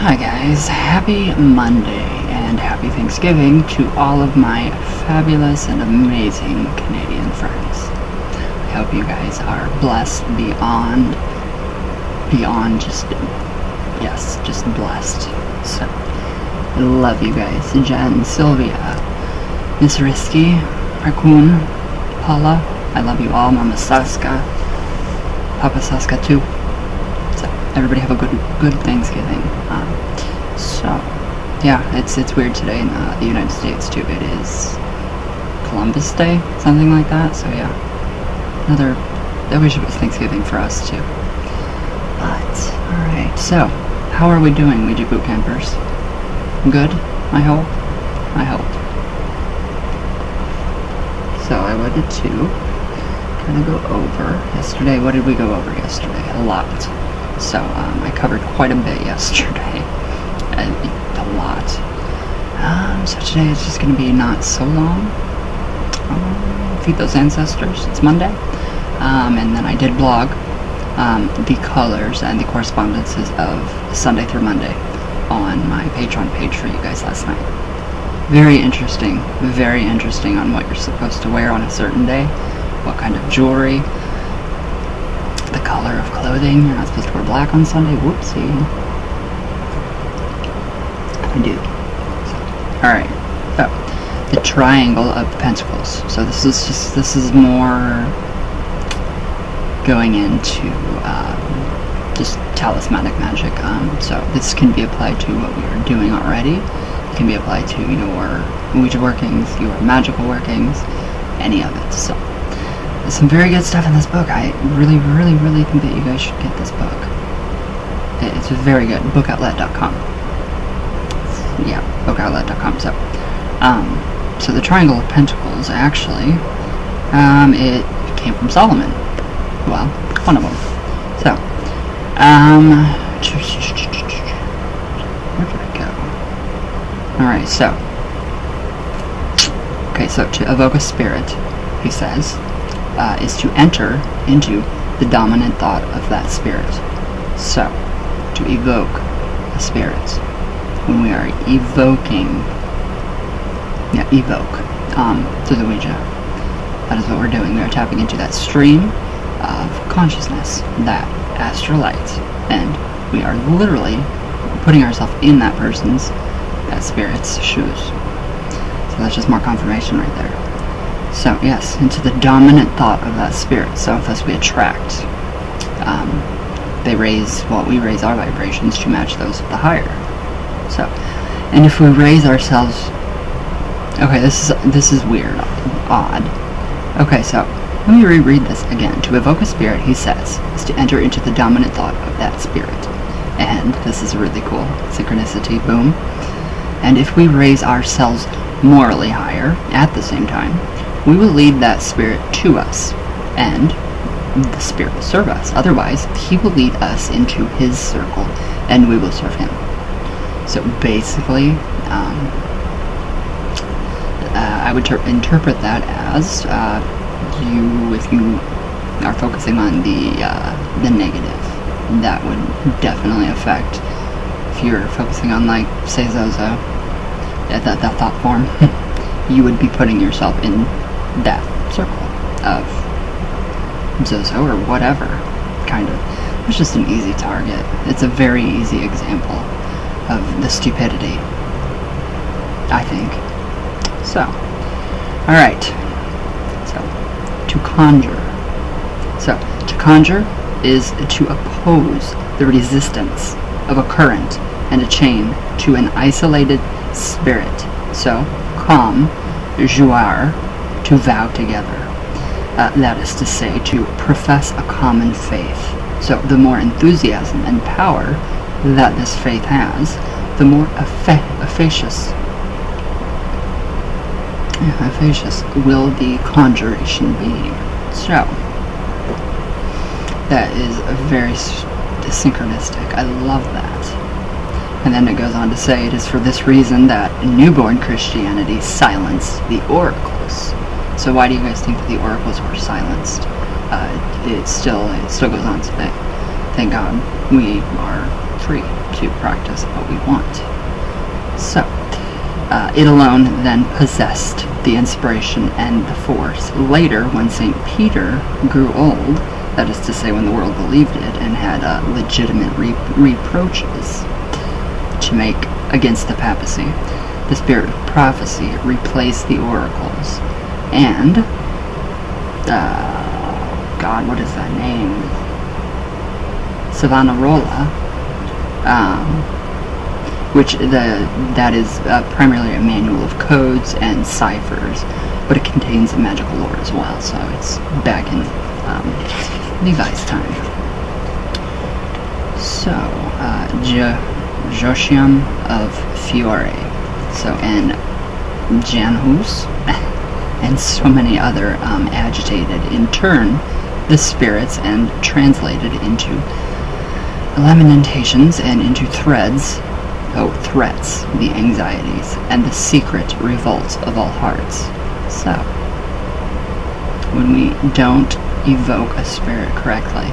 Hi guys, happy Monday and happy Thanksgiving to all of my fabulous and amazing Canadian friends. I hope you guys are blessed beyond just blessed. So, I love you guys. Jen, Sylvia, Miss Risky, Raccoon, Paula, I love you all. Mama Saska, Papa Saska too. So, everybody have a good Thanksgiving. It's weird today in the United States too. It is Columbus Day, something like that. So yeah, I wish it was Thanksgiving for us too. But alright, so how are we doing, Ouija boot campers? Good, I hope. So I wanted to kind of go over yesterday. What did we go over yesterday? A lot. So I covered quite a bit yesterday. A lot. So today is just going to be not so long. Feed those ancestors. It's Monday. And then I did blog the colors and the correspondences of Sunday through Monday on my Patreon page for you guys last night. Very interesting on what you're supposed to wear on a certain day, what kind of jewelry, the color of clothing. You're not supposed to wear black on Sunday. Whoopsie. I do. Alright, so the Triangle of Pentacles. So this is more going into just talismanic magic. So this can be applied to what we are doing already. It can be applied to your Ouija workings, your magical workings, any of it. So there's some very good stuff in this book. I really think that you guys should get this book. It's very good. Bookoutlet.com. Yeah, bookoutlet.com. So the Triangle of Pentacles, actually, it came from Solomon. Well, one of them. So, where did I go? Alright, so to evoke a spirit, he says, is to enter into the dominant thought of that spirit. So, to evoke a spirit. When we are evoking, through the Ouija, that is what we're doing. We are tapping into that stream of consciousness, that astral light, and we are literally putting ourselves in that spirit's shoes. So that's just more confirmation right there. So yes, into the dominant thought of that spirit. So thus we attract. We raise our vibrations to match those of the higher. So, and if we raise ourselves, okay, this is weird, odd. Okay, so let me reread this again. To evoke a spirit, he says, is to enter into the dominant thought of that spirit. And this is really cool. Synchronicity, boom. And if we raise ourselves morally higher at the same time, we will lead that spirit to us, and the spirit will serve us. Otherwise, he will lead us into his circle, and we will serve him. So basically, I would interpret that as if you are focusing on the negative, that would definitely affect. If you're focusing on, like, say, Zozo, that thought form, you would be putting yourself in that circle of Zozo or whatever, kind of. It's just an easy target. It's a very easy example of the stupidity, I think. So, alright. So, to conjure. So, to conjure is to oppose the resistance of a current and a chain to an isolated spirit. So, com, juar, to vow together. That is to say, to profess a common faith. So, the more enthusiasm and power that this faith has, the more efficacious will the conjuration be. So, that is very synchronistic. I love that. And then it goes on to say, it is for this reason that newborn Christianity silenced the oracles. So why do you guys think that the oracles were silenced? It still goes on to say, thank God we are free to practice what we want. So, it alone then possessed the inspiration and the force. Later, when St. Peter grew old, that is to say when the world believed it and had legitimate reproaches to make against the papacy, the spirit of prophecy replaced the oracles, and God, what is that name? Savonarola, which that is primarily a manual of codes and ciphers, but it contains magical lore as well. So it's back in Levi's time. So Joachim of Fiore, so and Janus, and so many other agitated in turn the spirits and translated into lamentations and into threats, the anxieties, and the secret revolts of all hearts. So, when we don't evoke a spirit correctly,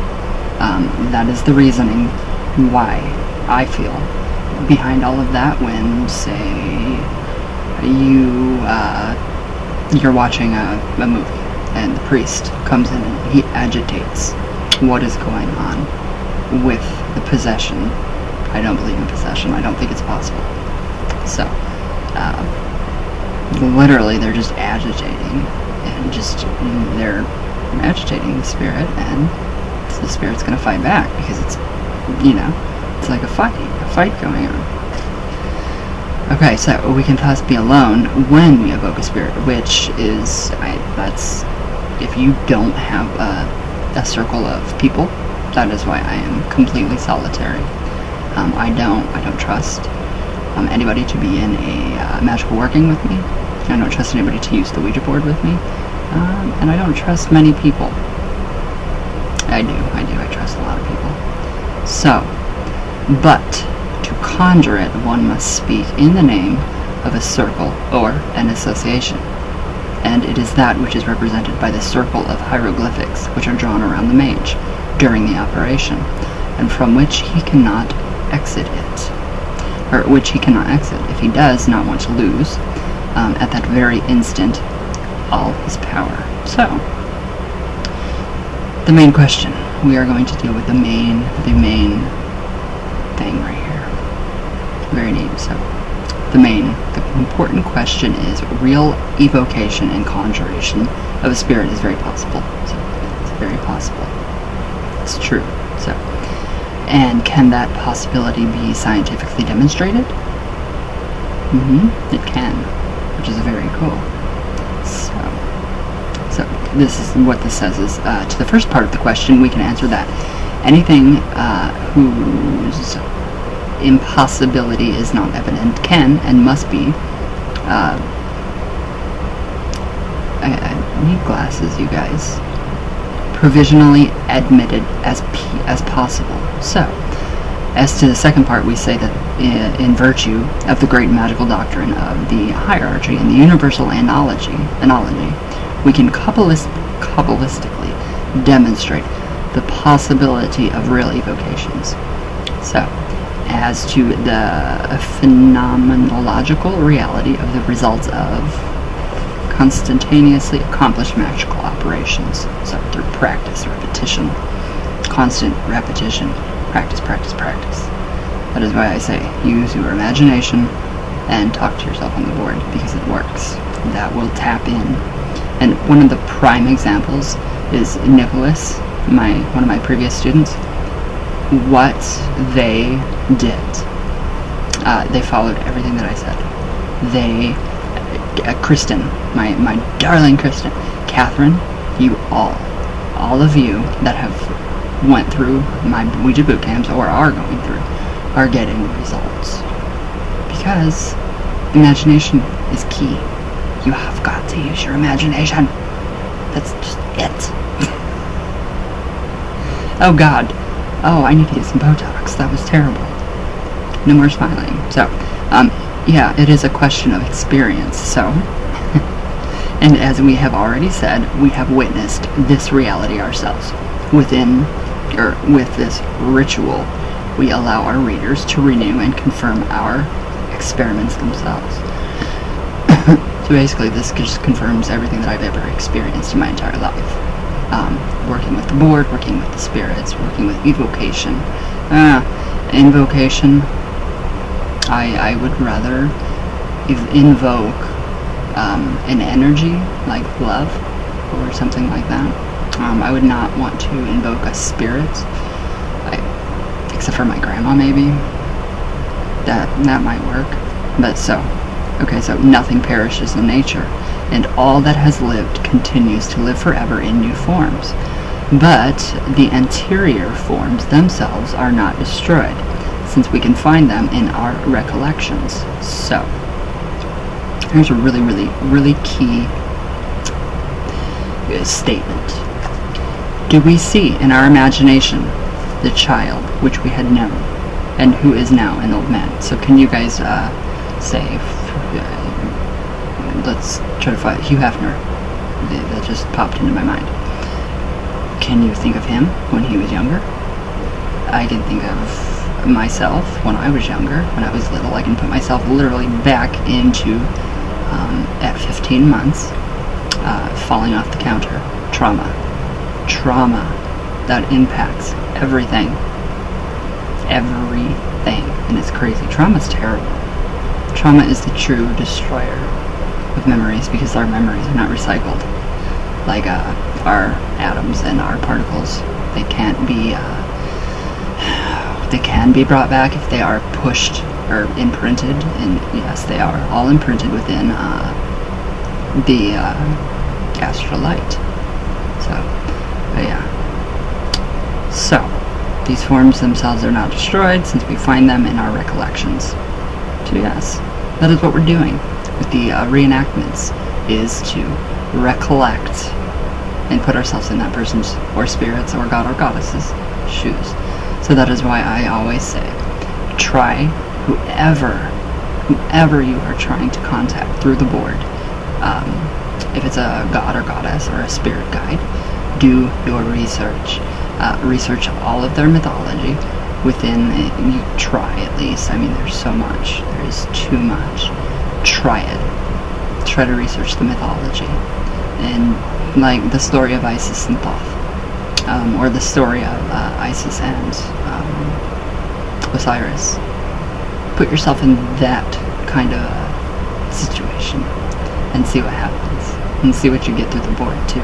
that is the reasoning why I feel behind all of that. When, say, you're watching a movie and the priest comes in and he agitates what is going on with the possession. I don't believe in possession. I don't think it's possible. So, literally, they're just agitating, and they're agitating the spirit, and the spirit's going to fight back because it's, it's like a fight going on. Okay, so we can thus be alone when we evoke a spirit, which is, that's, if you don't have a circle of people, that is why I am completely solitary. I don't trust anybody to be in a magical working with me. I don't trust anybody to use the Ouija board with me. And I don't trust many people. I do. I trust a lot of people. So, but to conjure it, one must speak in the name of a circle or an association. And it is that which is represented by the circle of hieroglyphics which are drawn around the mage during the operation, and from which he cannot exit it, or which he cannot exit if he does not want to lose at that very instant all his power. So, the main question, we are going to deal with the main thing right here. Very neat. So, the important question is, real evocation and conjuration of a spirit is very possible. So, it's very possible. It's true. So, and can that possibility be scientifically demonstrated? It can, which is very cool. So this is what this says is, to the first part of the question, we can answer that anything whose impossibility is not evident can and must be, I need glasses, you guys, provisionally admitted as possible. So, as to the second part, we say that in virtue of the great magical doctrine of the hierarchy and the universal analogy, we can kabbalistically demonstrate the possibility of real evocations. So, as to the phenomenological reality of the results of consentaneously accomplished magical operations. So through practice, repetition, constant repetition, practice. That is why I say, use your imagination and talk to yourself on the board, because it works. That will tap in. And one of the prime examples is Nicholas, one of my previous students. What they did. They followed everything that I said. Kristen, my darling Kristen, Catherine, you all of you that have went through my Ouija boot camps or are going through, are getting results. Because imagination is key. You have got to use your imagination. That's just it. Oh God. Oh, I need to get some Botox. That was terrible. No more smiling. So, yeah, it is a question of experience. So, and as we have already said, we have witnessed this reality ourselves with this ritual we allow our readers to renew and confirm our experiments themselves. So basically, this just confirms everything that I've ever experienced in my entire life. Working with the board, working with the spirits, working with evocation. Invocation, I would rather invoke an energy like love or something like that. I would not want to invoke a spirit, except for my grandma maybe. That might work. But so nothing perishes in nature, and all that has lived continues to live forever in new forms. But the anterior forms themselves are not destroyed, since we can find them in our recollections. So, here's a really, really, really key statement. Do we see in our imagination the child which we had known, and who is now an old man? So can you guys say, let's try to find Hugh Hefner. That just popped into my mind. Can you think of him when he was younger? I can think of myself when I was younger, when I was little. I can put myself literally back into, at 15 months, falling off the counter. Trauma that impacts everything, and it's crazy. Trauma's terrible. Trauma is the true destroyer of memories, because our memories are not recycled. Like our atoms and our particles, they can be brought back if they are pushed or imprinted, and yes, they are all imprinted within the astral light. So these forms themselves are not destroyed, since we find them in our recollections. So yes, that is what we're doing with the reenactments, is to recollect and put ourselves in that person's, or spirit's, or god or goddess's shoes. So that is why I always say, try whoever you are trying to contact through the board. If it's a god or goddess or a spirit guide, do your research. Research all of their mythology within, you try at least. I mean, there's so much. There is too much. Try it. Try to research the mythology. And like the story of Isis and Thoth, or the story of Isis and Osiris. Put yourself in that kind of situation and see what happens, and see what you get through the board too.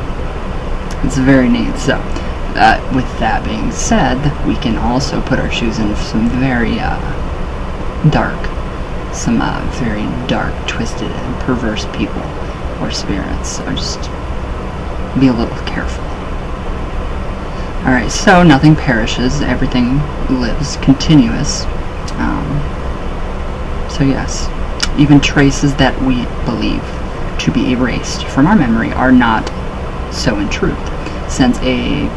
It's very neat. So with that being said, we can also put our shoes in some very dark, twisted, and perverse people or spirits. So just be a little careful. Alright, so nothing perishes, everything lives continuous. So yes, even traces that we believe to be erased from our memory are not so in truth. Since a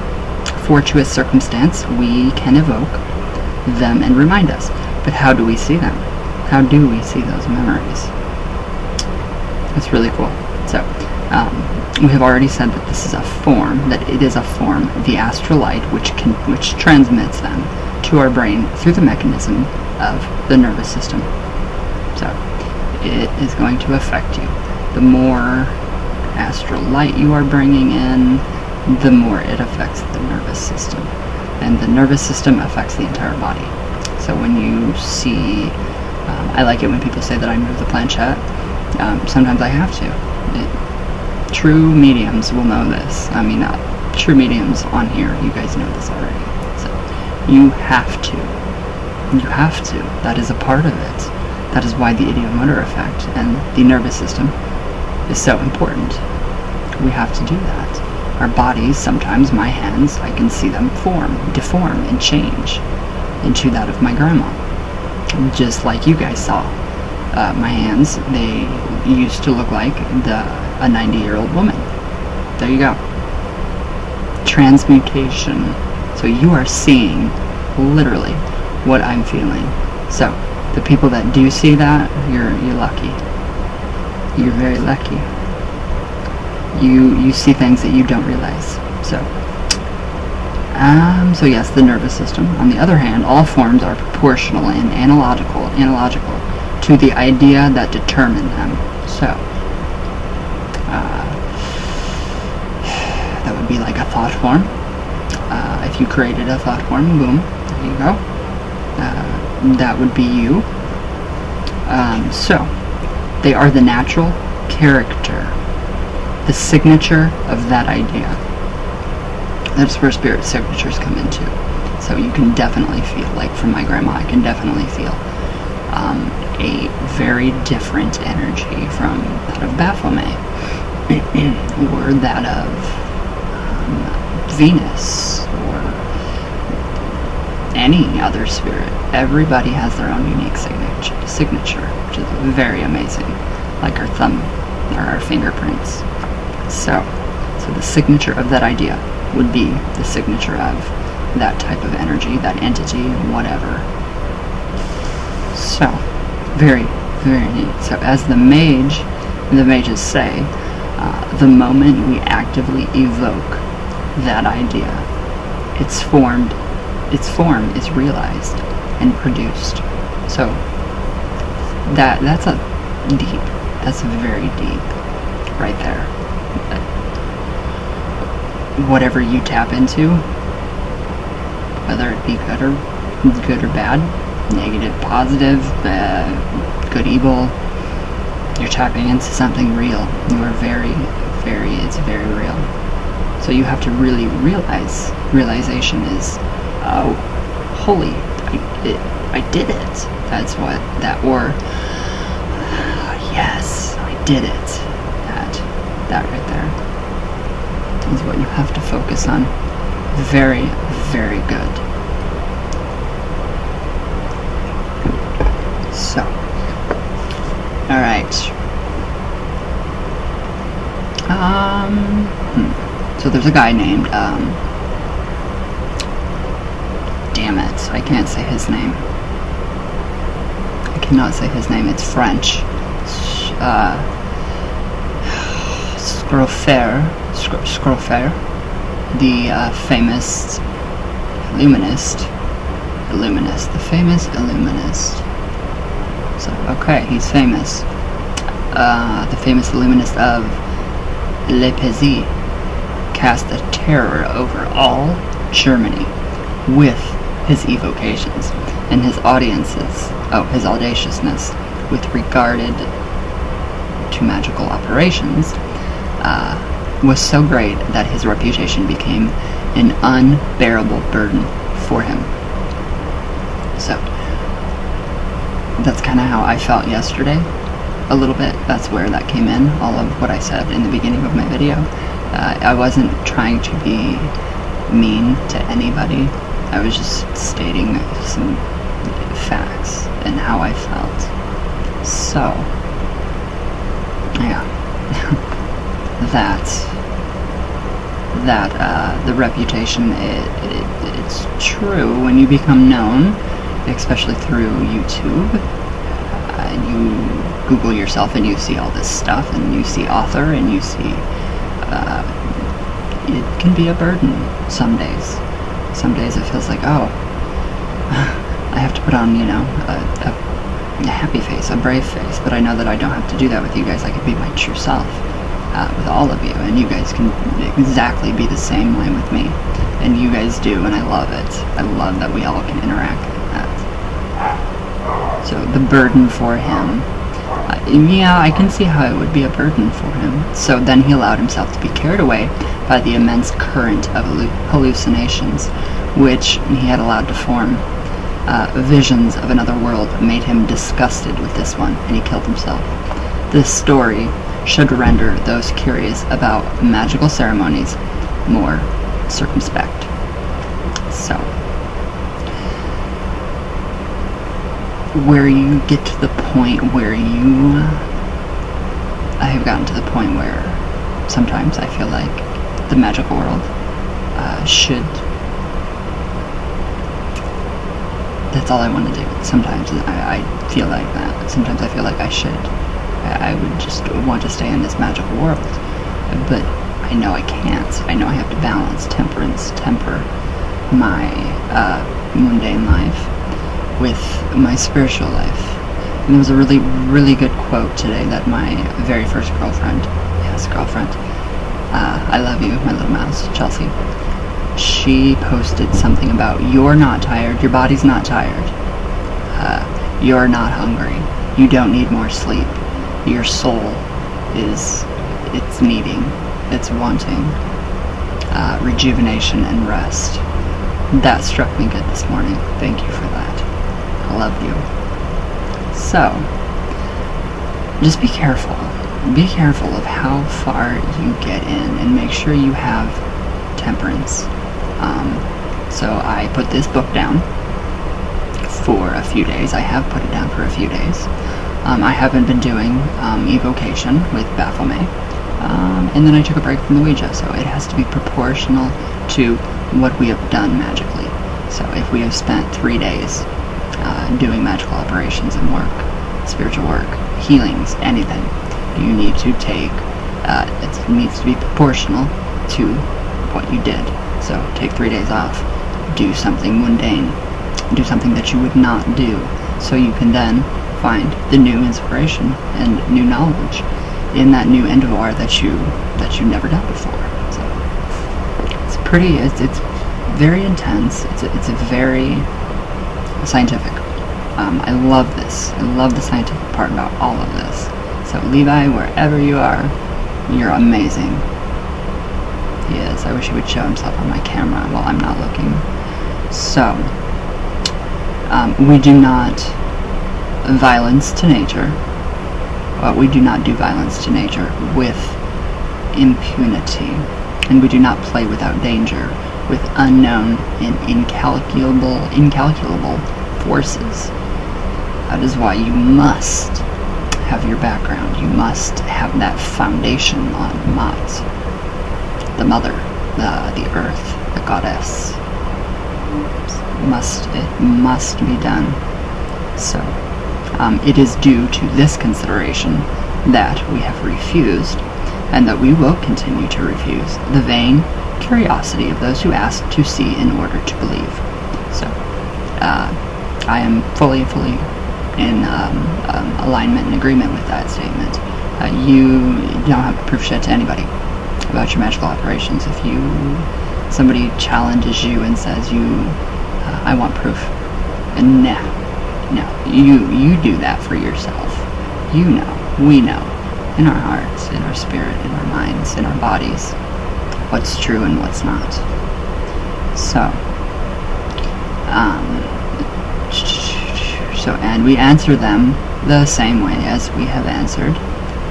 fortuitous circumstance, we can evoke them and remind us. But how do we see them? How do we see those memories? It's really cool. So, we have already said that this is a form, the astral light, which transmits them to our brain through the mechanism of the nervous system. So, it is going to affect you. The more astral light you are bringing in, the more it affects the nervous system. And the nervous system affects the entire body. So when you see, I like it when people say that I move the planchette. Sometimes I have to. True mediums will know this. I mean, true mediums on here, you guys know this already. So you have to. You have to. That is a part of it. That is why the ideomotor effect and the nervous system is so important. We have to do that. Our bodies, sometimes my hands, I can see them deform, and change into that of my grandma. Just like you guys saw. My hands, they used to look like a 90-year-old woman. There you go. Transmutation. So you are seeing literally what I'm feeling. So the people that do see that, you're lucky. You're very lucky. You see things that you don't realize. So So yes, the nervous system. On the other hand, all forms are proportional and analogical to the idea that determine them. So, that would be like a thought form. If you created a thought form, boom, there you go. That would be you. So, they are the natural character, the signature of that idea. That's where spirit signatures come into. So you can definitely feel, like from my grandma, I can definitely feel a very different energy from that of Baphomet or that of Venus or any other spirit. Everybody has their own unique signature, which is very amazing, like our thumb or our fingerprints. So the signature of that idea would be the signature of that type of energy, that entity, whatever. So, very, very neat. So as the mages say, the moment we actively evoke that idea, its form is realized and produced. So that's very deep right there. Whatever you tap into, whether it be good or bad, negative, positive, good, evil, you're tapping into something real. You are it's very real. So you have to really realize. Realization is, oh, holy, I did it. That's what yes, I did it. That right there is what you have to focus on. Very, very good. So, alright. So there's a guy named, damn it, I can't say his name. I cannot say his name, it's French. Scrofer, the famous illuminist, the famous illuminist. So, okay, he's famous. The famous illuminist of Le Pays cast a terror over all Germany with his evocations and his his audaciousness with regarded to magical operations was so great that his reputation became an unbearable burden for him. So that's kind of how I felt yesterday, a little bit. That's where that came in, all of what I said in the beginning of my video. I wasn't trying to be mean to anybody. I was just stating some facts and how I felt. So, yeah. The reputation, it's true when you become known, especially through YouTube. You Google yourself and you see all this stuff, and you see author, and you see it can be a burden some days. Some days it feels like, oh, I have to put on, a happy face, a brave face, but I know that I don't have to do that with you guys. I can be my true self with all of you, and you guys can exactly be the same way with me, and you guys do, and I love it. I love that we all can interact like that. So the burden for him, yeah, I can see how it would be a burden for him. So then he allowed himself to be carried away by the immense current of hallucinations, which he had allowed to form. Visions of another world made him disgusted with this one, and he killed himself. This story should render those curious about magical ceremonies more circumspect. So, where you get to the point where I have gotten to the point where sometimes I feel like the magical world should, that's all I want to do. Sometimes I feel like that. Sometimes I feel like I should. I would just want to stay in this magical world. But I know I can't. I know I have to balance temper, my mundane life with my spiritual life. And there was a really, really good quote today that my very first girlfriend, I love you, my little mouse, Chelsea, she posted something about, you're not tired, your body's not tired, you're not hungry, you don't need more sleep, your soul it's needing, it's wanting rejuvenation and rest. That struck me good this morning. Thank you for that. I love you. So, just be careful. Be careful of how far you get in, and make sure you have temperance. So I put this book down for a few days. I have put it down for a few days. I haven't been doing evocation with Baphomet. And then I took a break from the Ouija, so it has to be proportional to what we have done magically. So if we have spent 3 days doing magical operations and work, spiritual work, healings, anything, you need to take, it needs to be proportional to what you did. So take 3 days off, do something mundane, do something that you would not do, so you can then find the new inspiration and new knowledge in that new endeavor that you've never done before. So it's very intense. It's very scientific. I love this. I love the scientific part about all of this. So Levi, wherever you are, you're amazing. He is. I wish he would show himself on my camera while I'm not looking. So we do not violence to nature. We do not do violence to nature with impunity, and we do not play without danger with unknown and incalculable forces. That is why you must have your background. You must have that foundation on Mat, the mother, the earth, the goddess. It must be done. So it is due to this consideration that we have refused, and that we will continue to refuse, the vain curiosity of those who ask to see in order to believe. So I am fully in alignment and agreement with that statement. You don't have to prove shit to anybody about your magical operations. If somebody challenges you and says I want proof, and no, you do that for yourself. You know, we know, in our hearts, in our spirit, in our minds, in our bodies, what's true and what's not. So, and we answer them the same way as we have answered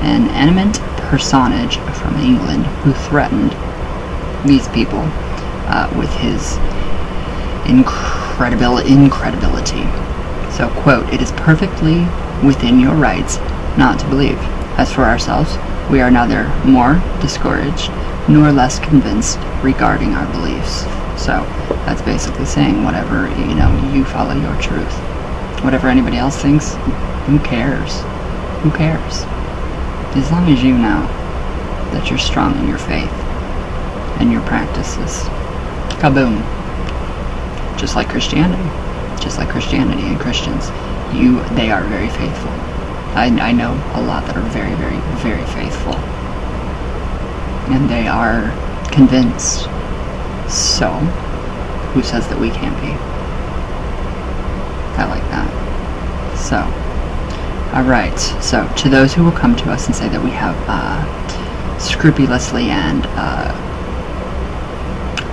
an eminent personage from England who threatened these people with his incredibility. So, quote, "It is perfectly within your rights not to believe. As for ourselves, we are neither more discouraged nor less convinced regarding our beliefs." So that's basically saying whatever, you follow your truth. Whatever anybody else thinks, who cares? Who cares? As long as you know that you're strong in your faith and your practices. Kaboom. Just like Christianity and Christians, they are very faithful. I know a lot that are very, very, very faithful, and they are convinced. So, who says that we can't be? I like that. So, alright, so to those who will come to us and say that we have scrupulously and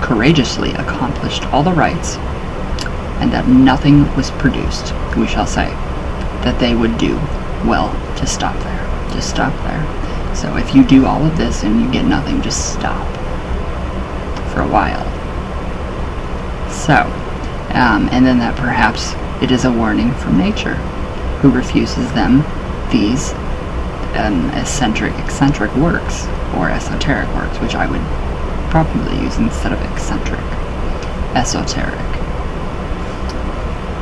courageously accomplished all the rites, and that nothing was produced, we shall say that they would do well to stop there. Just stop there. So if you do all of this and you get nothing, just stop for a while. So, and then that perhaps it is a warning from nature, who refuses them these eccentric works, or esoteric works, which I would probably use instead of eccentric. Esoteric.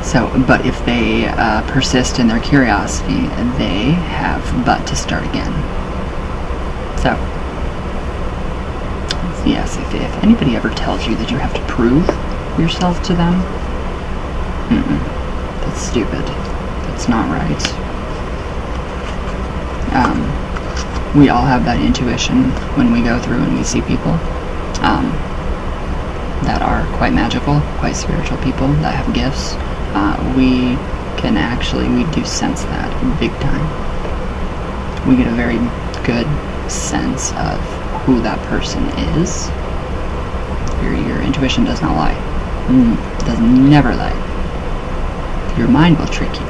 So, but if they persist in their curiosity, they have but to start again. So, yes, if anybody ever tells you that you have to prove yourself to them. That's stupid. That's not right. We all have that intuition when we go through and we see people that are quite magical, quite spiritual people, that have gifts. We do sense that big time. We get a very good sense of who that person is. Your intuition does not lie. It does never lie. Your mind will trick you.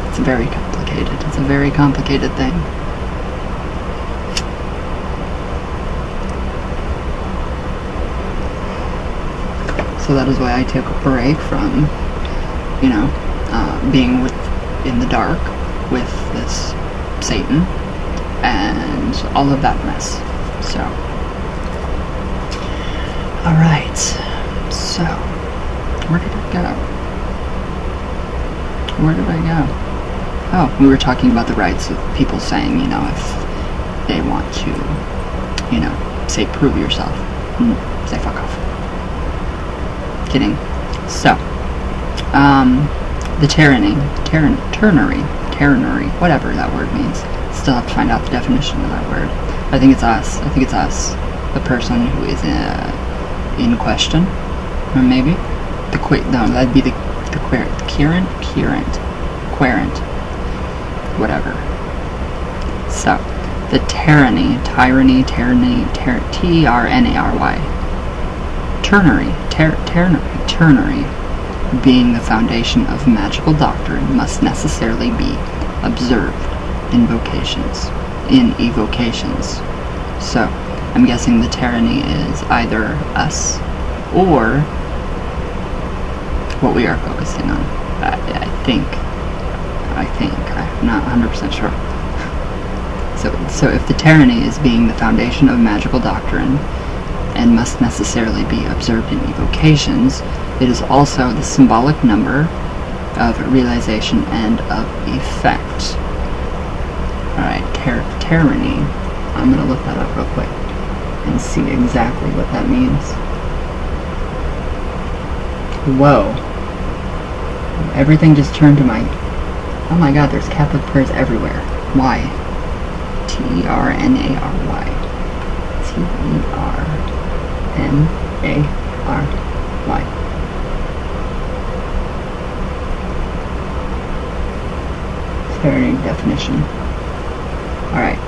It's very complicated. It's a very complicated thing. So that is why I took a break from, being in the dark with this Satan and all of that mess. So, alright. So, where did I go? Oh, we were talking about the rights of people saying, if they want to, say prove yourself. Say fuck off. Kidding. So, the ternary, whatever that word means. Still have to find out the definition of that word. I think it's us. The person who is in question, or maybe that'd be the querent, whatever. So, the tyranny, T-R-N-A-R-Y. Ternary, being the foundation of magical doctrine, must necessarily be observed in evocations. So, I'm guessing the tyranny is either us or what we are focusing on. I think. I'm not 100% sure. So if the tyranny is being the foundation of magical doctrine and must necessarily be observed in evocations, it is also the symbolic number of realization and of effect. Alright, tyranny. I'm going to look that up real quick and see exactly what that means. Whoa. Everything just turned to my... Oh my god, there's Catholic prayers everywhere. Why? T-E-R-N-A-R-Y. T-E-R-N-A-R-Y. Tyranny definition. Alright,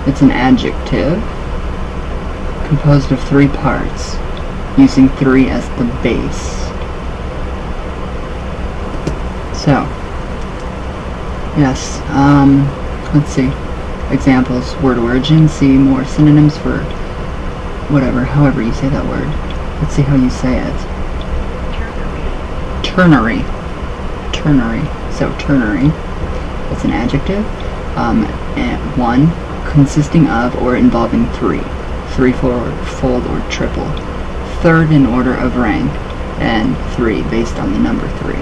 it's an adjective composed of 3 parts, using 3 as the base. So, yes, let's see. Examples, word origin, see more synonyms for whatever, however you say that word. Let's see how you say it. Ternary. So, ternary. It's an adjective. And 1, consisting of or involving 3. Threefold or triple. 3rd in order of rank. And 3 based on the number 3.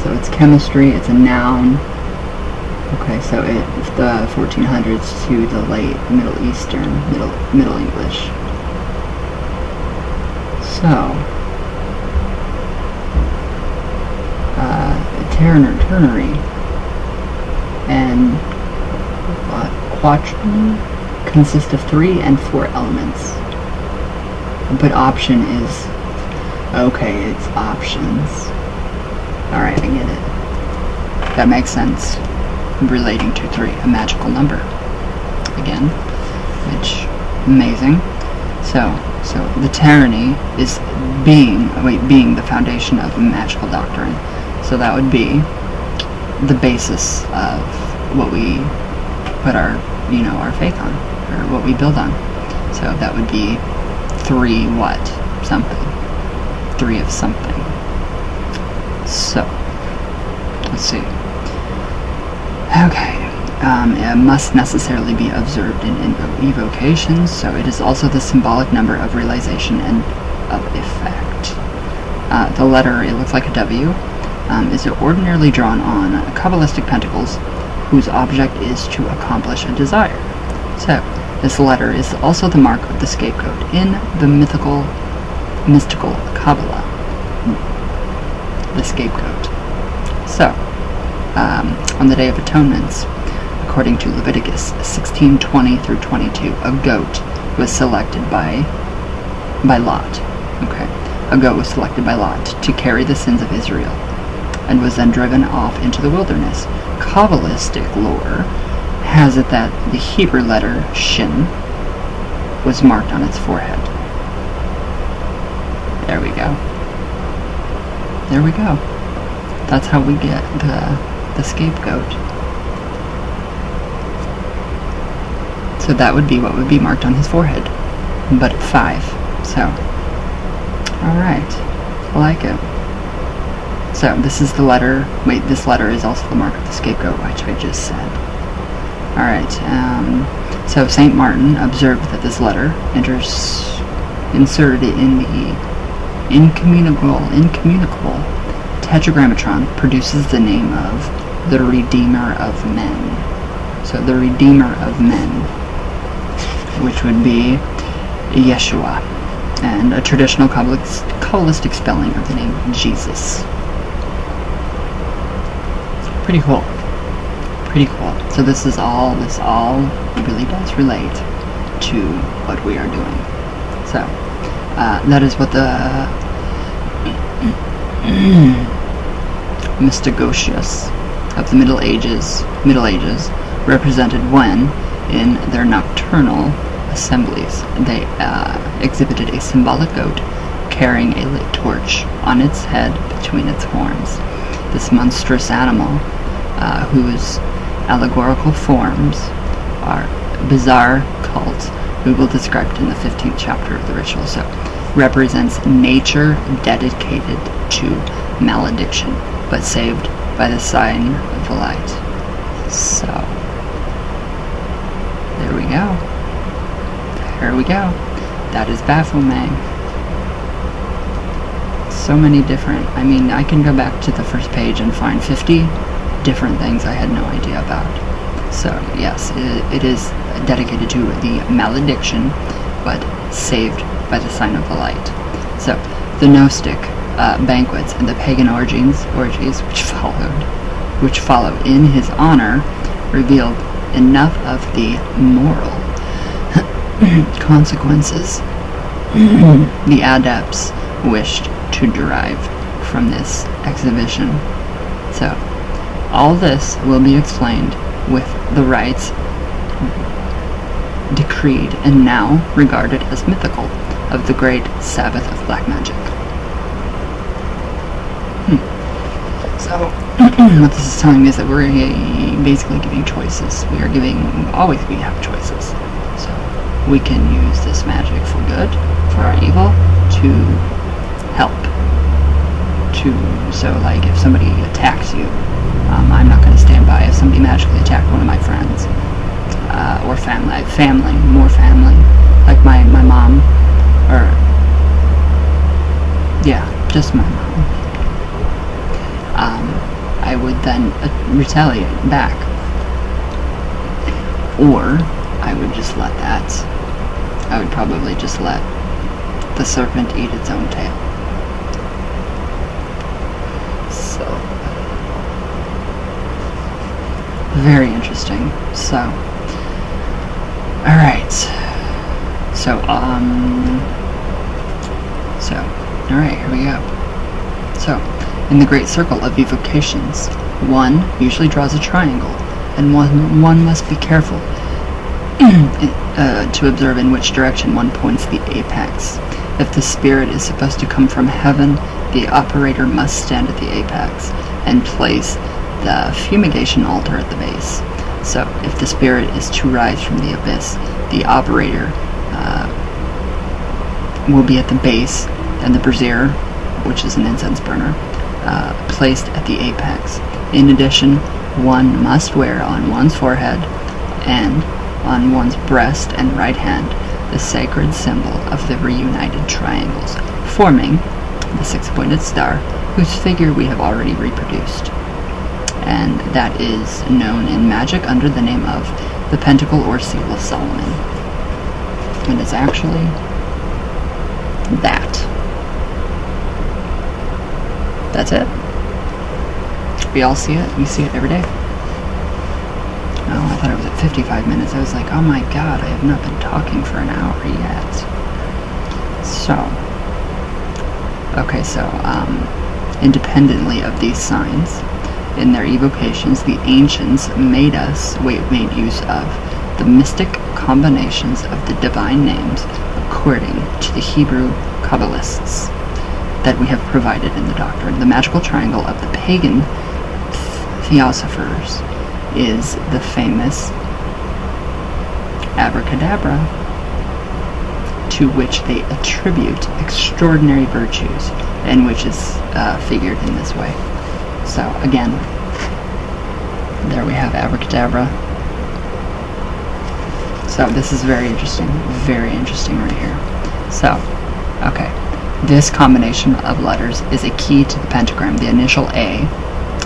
So it's chemistry, it's a noun. Okay, so it's the 1400s to the late Middle Eastern, Middle English. So, ternary and quaternary consist of 3 and 4 elements. But option is, okay, it's options. Alright, I get it. That makes sense. Relating to 3, a magical number. Again, which, amazing. So the tyranny is being the foundation of magical doctrine. So that would be the basis of what we put our faith on, or what we build on. So that would be 3 what? Something. 3 of something. So, let's see. Okay. It must necessarily be observed in evocations, so it is also the symbolic number of realization and of effect. The letter, it looks like a W, is ordinarily drawn on Kabbalistic pentacles, whose object is to accomplish a desire. So, This letter is also the mark of the scapegoat in the mystical Kabbalah. The scapegoat. So, on the Day of Atonements, according to Leviticus 16:20 through 22, a goat was selected by Lot. Okay, a goat was selected by Lot to carry the sins of Israel, and was then driven off into the wilderness. Kabbalistic lore has it that the Hebrew letter Shin was marked on its forehead. There we go. There we go. That's how we get the scapegoat. So that would be what would be marked on his forehead, but at 5. So, alright, I like it. So this is the letter. Wait, this letter is also the mark of the scapegoat, which I just said. Alright, so St. Martin observed that this letter inserted in the incommunicable tetragrammaton produces the name of the Redeemer of Men. So the Redeemer of Men, which would be Yeshua, and a traditional Kabbalistic spelling of the name Jesus. Pretty cool. Pretty cool. So this all really does relate to what we are doing. So that is what the Mystagogius of the Middle Ages represented when, in their nocturnal assemblies, they exhibited a symbolic goat carrying a lit torch on its head between its horns. This monstrous animal, whose allegorical forms are bizarre cults, we will describe it in the 15th chapter of the ritual. So, represents nature dedicated to malediction, but saved by the sign of the light. So, there we go. There we go. That is Baphomet. So many different, I mean, I can go back to the first page and find 50 different things I had no idea about. So, yes, it is dedicated to the malediction, but saved by the sign of the light. So, the Gnostic banquets and the pagan orgies which followed in his honor revealed enough of the moral consequences the adepts wished to derive from this exhibition. So, all this will be explained with the rites decreed and now regarded as mythical of the great Sabbath of Black Magic. So, what this is telling me is that we're basically giving choices. We have choices. So, we can use this magic for good, for our evil, to help. So like if somebody attacks you, I'm not going to stand by if somebody magically attacked one of my friends, or more family, like my mom, or, yeah, just my mom. I would then retaliate back, or I would just let I would probably just let the serpent eat its own tail. So, very interesting. So, alright. So, alright, here we go. So, in the great circle of evocations, one usually draws a triangle, and one must be careful to observe in which direction one points the apex. If the spirit is supposed to come from heaven, the operator must stand at the apex and place the fumigation altar at the base. So, if the spirit is to rise from the abyss, the operator will be at the base, and the brazier, which is an incense burner, placed at the apex. In addition, one must wear on one's forehead and on one's breast and right hand the sacred symbol of the reunited triangles, forming the six-pointed star, whose figure we have already reproduced, and that is known in magic under the name of the Pentacle or Seal of Solomon. And it's actually that. That's it. We all see it. We see it every day. Oh, I thought it was at 55 minutes. I was like, oh my god, I have not been talking for an hour yet. So, okay, so, independently of these signs, in their evocations, the ancients made use of the mystic combinations of the divine names according to the Hebrew Kabbalists that we have provided in the doctrine. The magical triangle of the pagan theosophers is the famous abracadabra, to which they attribute extraordinary virtues, and which is figured in this way. So again, there we have abracadabra. So this is very interesting right here. So, okay, this combination of letters is a key to the pentagram. The initial A,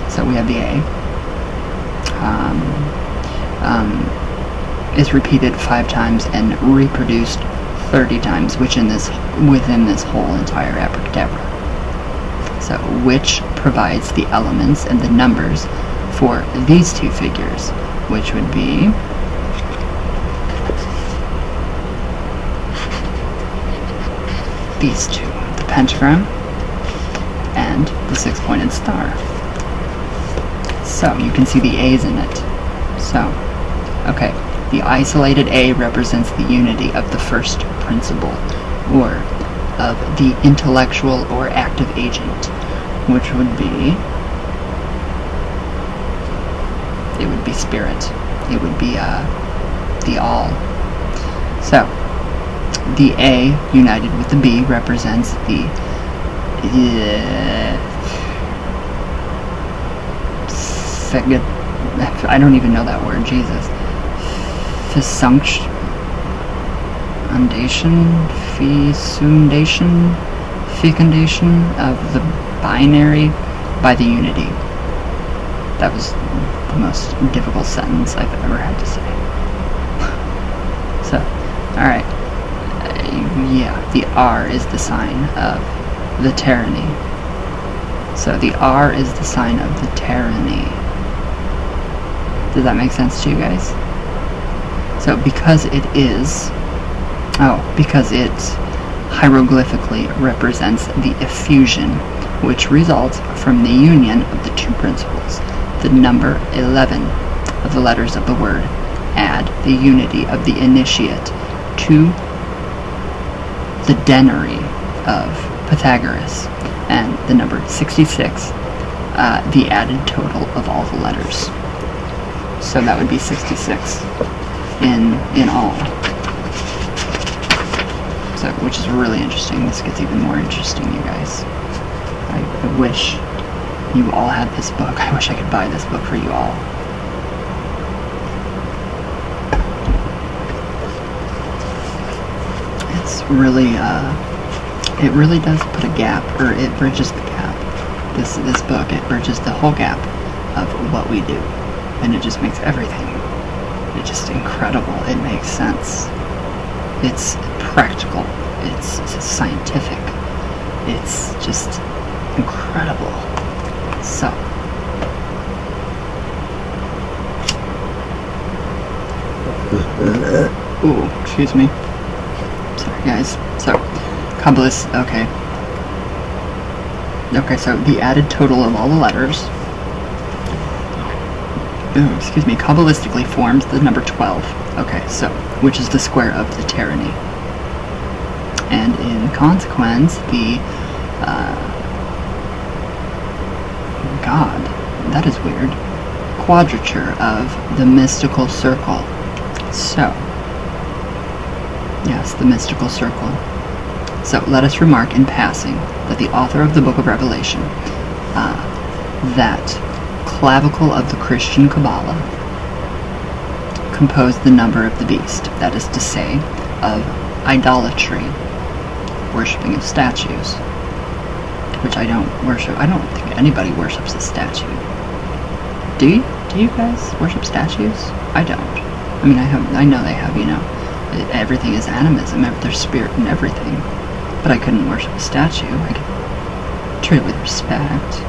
so we have the A, is repeated 5 times and reproduced 30 times, within this whole entire abracadabra. So, which provides the elements and the numbers for these two figures, which would be these two, the pentagram and the 6-pointed star. So you can see the A's in it. So, okay, the isolated A represents the unity of the first principle, or of the intellectual or active agent, which would be, it would be spirit. It would be the all. So, the A united with the B represents the I don't even know that word, Jesus. Fecundation of the binary by the unity. That was the most difficult sentence I've ever had to say. So, alright. Yeah, the R is the sign of the tyranny. So the R is the sign of the tyranny. Does that make sense to you guys? So because it hieroglyphically represents the effusion, which results from the union of the two principles, the number 11 of the letters of the word, add the unity of the initiate to the denary of Pythagoras, and the number 66, the added total of all the letters. So that would be 66 in all. So, which is really interesting. This gets even more interesting, you guys. I wish you all had this book. I wish I could buy this book for you all. It's really, it really does put a gap, or it bridges the gap. This book, it bridges the whole gap of what we do. And it just makes everything, it's just incredible. It makes sense. It's practical. It's scientific. It's just incredible. So, ooh, excuse me. Sorry, guys. So, Kabbalist. Okay. Okay. So the added total of all the letters. Excuse me, Kabbalistically forms the number 12. Okay, so, which is the square of the tyranny. And in consequence, the, God, that is weird, quadrature of the mystical circle. So, yes, the mystical circle. So, let us remark in passing that the author of the Book of Revelation, that clavicle of the Christian Kabbalah composed the number of the beast, that is to say, of idolatry, worshipping of statues, which I don't worship. I don't think anybody worships a statue. Do you? Do you guys worship statues? I don't. I mean, I know they have, Everything is animism, there's spirit in everything. But I couldn't worship a statue. I could treat it with respect.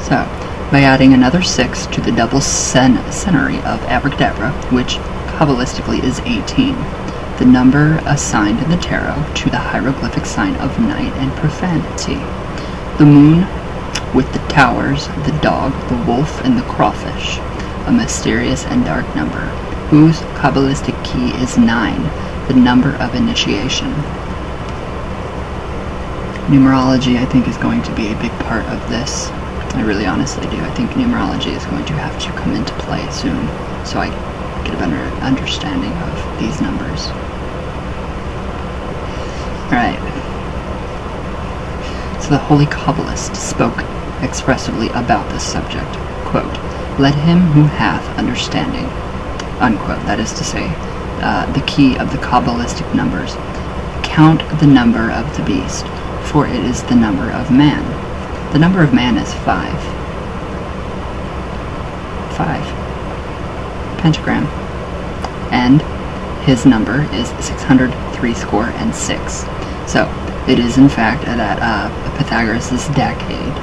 So, by adding another 6 to the double century of abracadabra, which Kabbalistically is 18, the number assigned in the tarot to the hieroglyphic sign of night and profanity. The moon with the towers, the dog, the wolf, and the crawfish, a mysterious and dark number, whose Kabbalistic key is 9, the number of initiation. Numerology, I think, is going to be a big part of this. I really honestly do. I think numerology is going to have to come into play soon, so I get a better understanding of these numbers. Alright. So the Holy Kabbalist spoke expressively about this subject. Quote, "Let him who hath understanding," unquote, that is to say, the key of the Kabbalistic numbers, "count the number of the beast, for it is the number of man." The number of man is 5. 5. Pentagram. And his number is 666. So, it is in fact that Pythagoras' decade,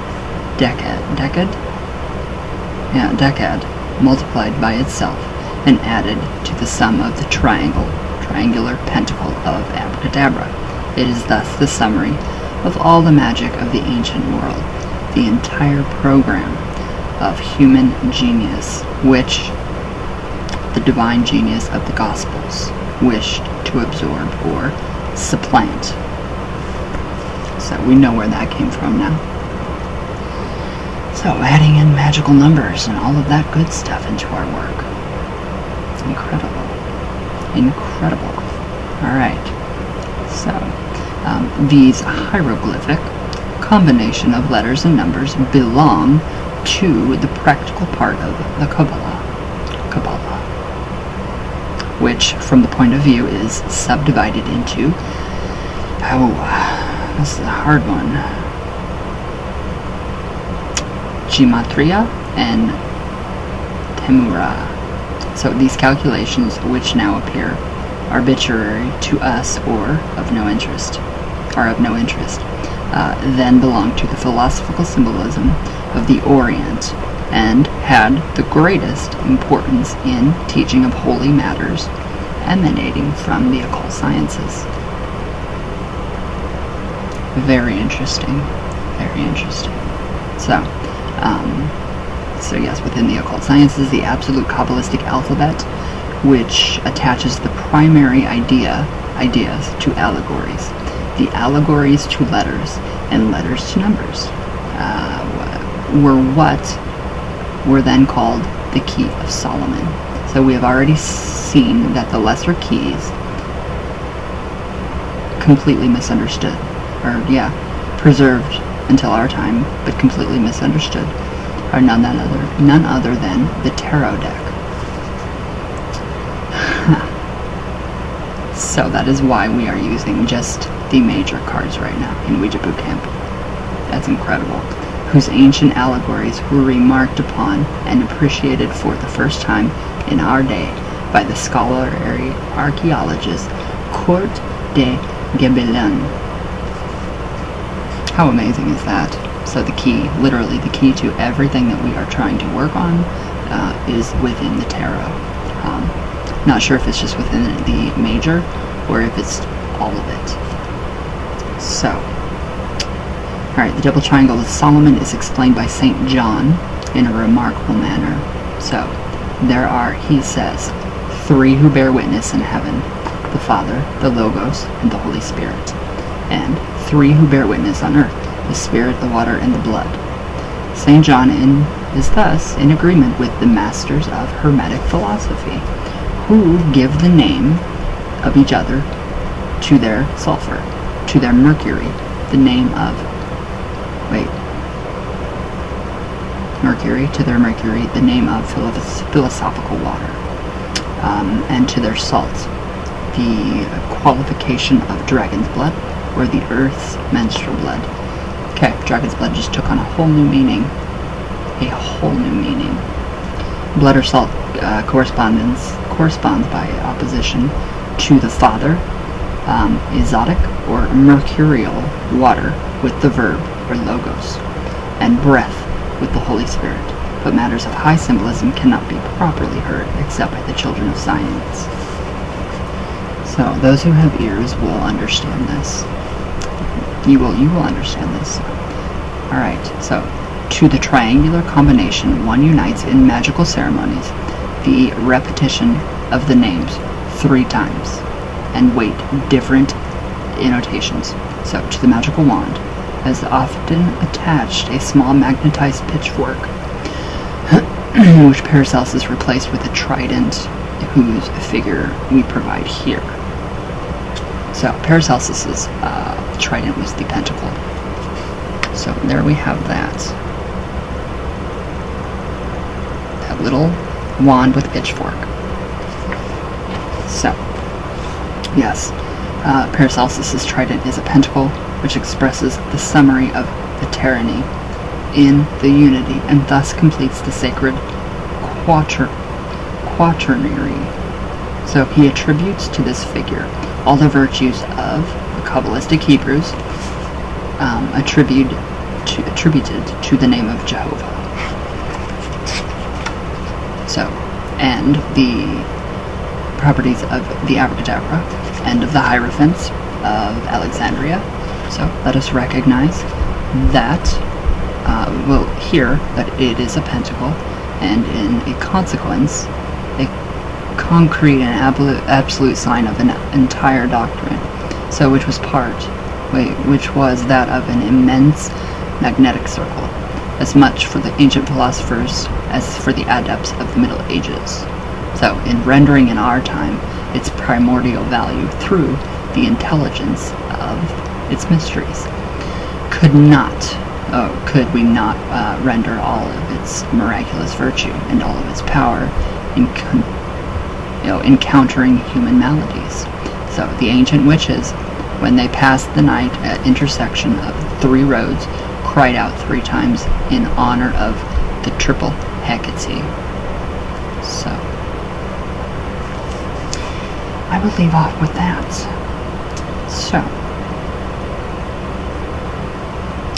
multiplied by itself and added to the sum of the triangular pentacle of abracadabra. It is thus the summary of all the magic of the ancient world, the entire program of human genius, which the divine genius of the Gospels wished to absorb or supplant. So we know where that came from now. So adding in magical numbers and all of that good stuff into our work. It's incredible. Incredible. Alright. So, these hieroglyphic combination of letters and numbers belong to the practical part of the Kabbalah, which, from the point of view, is subdivided into, this is a hard one, Gematria and Temura. So these calculations, which now appear arbitrary to us or of no interest, then belong to the philosophical symbolism of the Orient, and had the greatest importance in teaching of holy matters emanating from the occult sciences. Very interesting. Very interesting. So yes, within the occult sciences, the absolute Kabbalistic alphabet, which attaches the primary ideas to allegories, the allegories to letters, and letters to numbers, were what were then called the Key of Solomon. So we have already seen that the lesser keys, completely misunderstood, preserved until our time, but completely misunderstood, are none other than the tarot deck. So that is why we are using just the major cards right now in Ouija Boot Camp. That's incredible. Whose ancient allegories were remarked upon and appreciated for the first time in our day by the scholarly archaeologist Kurt de Gebelin. How amazing is that? So the key, literally the key to everything that we are trying to work on is within the tarot. Not sure if it's just within the major or if it's all of it. So, alright, the double triangle of Solomon is explained by St. John in a remarkable manner. So, there are, he says, 3 who bear witness in heaven, the Father, the Logos, and the Holy Spirit, and 3 who bear witness on earth, the Spirit, the water, and the blood. St. John is thus in agreement with the masters of Hermetic philosophy, who give the name of each other to their sulfur, to their mercury, the name of, the name of philosophical water, and to their salt, the qualification of dragon's blood, or the earth's menstrual blood. Okay, dragon's blood just took on a whole new meaning. Blood or salt corresponds by opposition To the Father, exotic or mercurial water with the verb or logos, and breath with the Holy Spirit. But matters of high symbolism cannot be properly heard except by the children of science. So those who have ears will understand this. You will understand this. Alright, so to the triangular combination one unites in magical ceremonies the repetition of the names 3 times and weight different annotations. So to the magical wand has often attached a small magnetized pitchfork which Paracelsus replaced with a trident whose figure we provide here. So Paracelsus's trident was the pentacle. So there we have that. That little wand with pitchfork. So, yes, Paracelsus's trident is a pentacle which expresses the summary of the tyranny in the unity and thus completes the sacred quaternary. So he attributes to this figure all the virtues of the Kabbalistic Hebrews attributed to the name of Jehovah. So, and the properties of the Abracadabra and of the Hierophants of Alexandria. So let us recognize that, here, that it is a pentacle, and in a consequence, a concrete and absolute sign of an entire doctrine. So which was that of an immense magnetic circle, as much for the ancient philosophers as for the adepts of the Middle Ages. So in rendering in our time its primordial value through the intelligence of its mysteries, could we not render all of its miraculous virtue and all of its power in encountering human maladies. So the ancient witches, when they passed the night at intersection of 3 roads, cried out 3 times in honor of the triple Hecate. So I would leave off with that. So,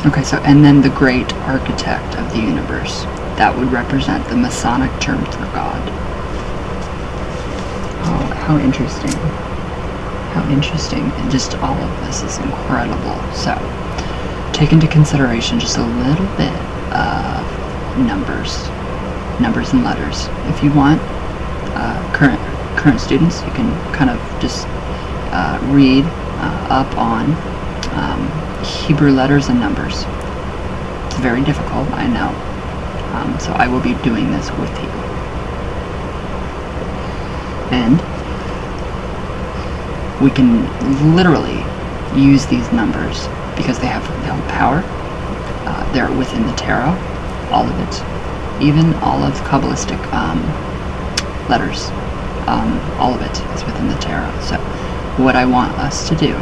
okay, so, and then the great architect of the universe, that would represent the Masonic term for God. Oh, how interesting. How interesting. And just all of this is incredible. So, take into consideration just a little bit of numbers and letters. If you want, current students, you can kind of just read up on Hebrew letters and numbers. It's very difficult, I know. So I will be doing this with you. And we can literally use these numbers because they have power. They're within the tarot, all of it. Even all of Kabbalistic letters. All of it is within the tarot. So what I want us to do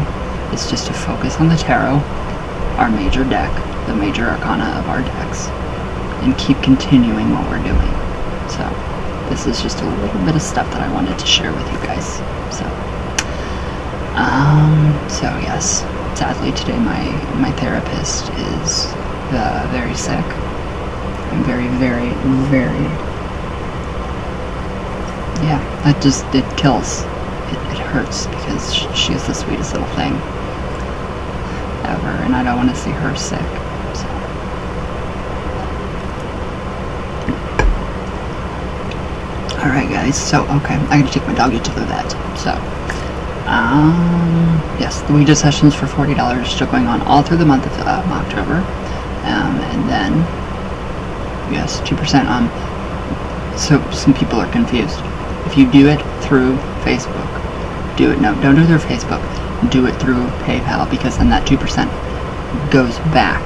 is just to focus on the tarot, our major deck, the major arcana of our decks, and keep continuing what we're doing. So this is just a little bit of stuff that I wanted to share with you guys. So yes, sadly today my therapist is very sick. I'm very, yeah, it kills. It hurts because she is the sweetest little thing ever, and I don't want to see her sick. So. Alright guys, so okay, I gotta take my doggy to the vet. So, yes, the Ouija sessions for $40 still going on all through the month of October. And then, yes, 2%. So some people are confused. If you do it through Facebook, don't do it through Facebook. Do it through PayPal, because then that 2% goes back.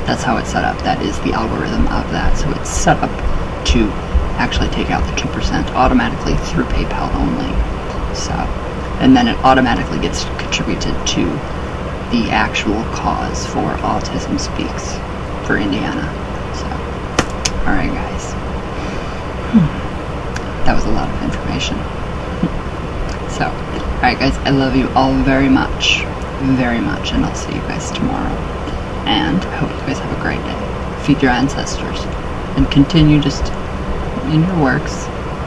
That's how it's set up. That is the algorithm of that. So it's set up to actually take out the 2% automatically through PayPal only. So, and then it automatically gets contributed to the actual cause for Autism Speaks for Indiana. So, alright guys. That was a lot of information. So, Alright guys, I love you all very much, and I'll see you guys tomorrow. And I hope you guys have a great day. Feed your ancestors, and continue just in your works.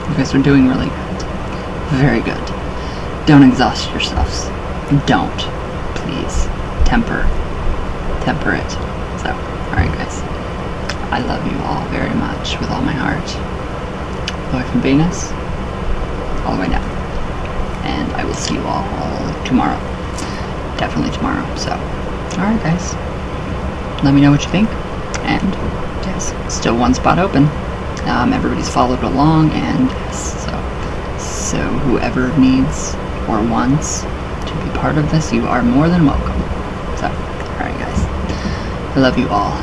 You guys are doing really good. Very good. Don't exhaust yourselves. Don't. Please. Temper it. So, alright guys. I love you all very much with all my heart. Boy from Venus, all the way down. And I will see you all tomorrow. Definitely tomorrow. So, alright guys. Let me know what you think. And, yes, still one spot open. Everybody's followed along, and yes, so whoever needs or wants to be part of this, you are more than welcome. So, alright guys. I love you all,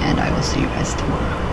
and I will see you guys tomorrow.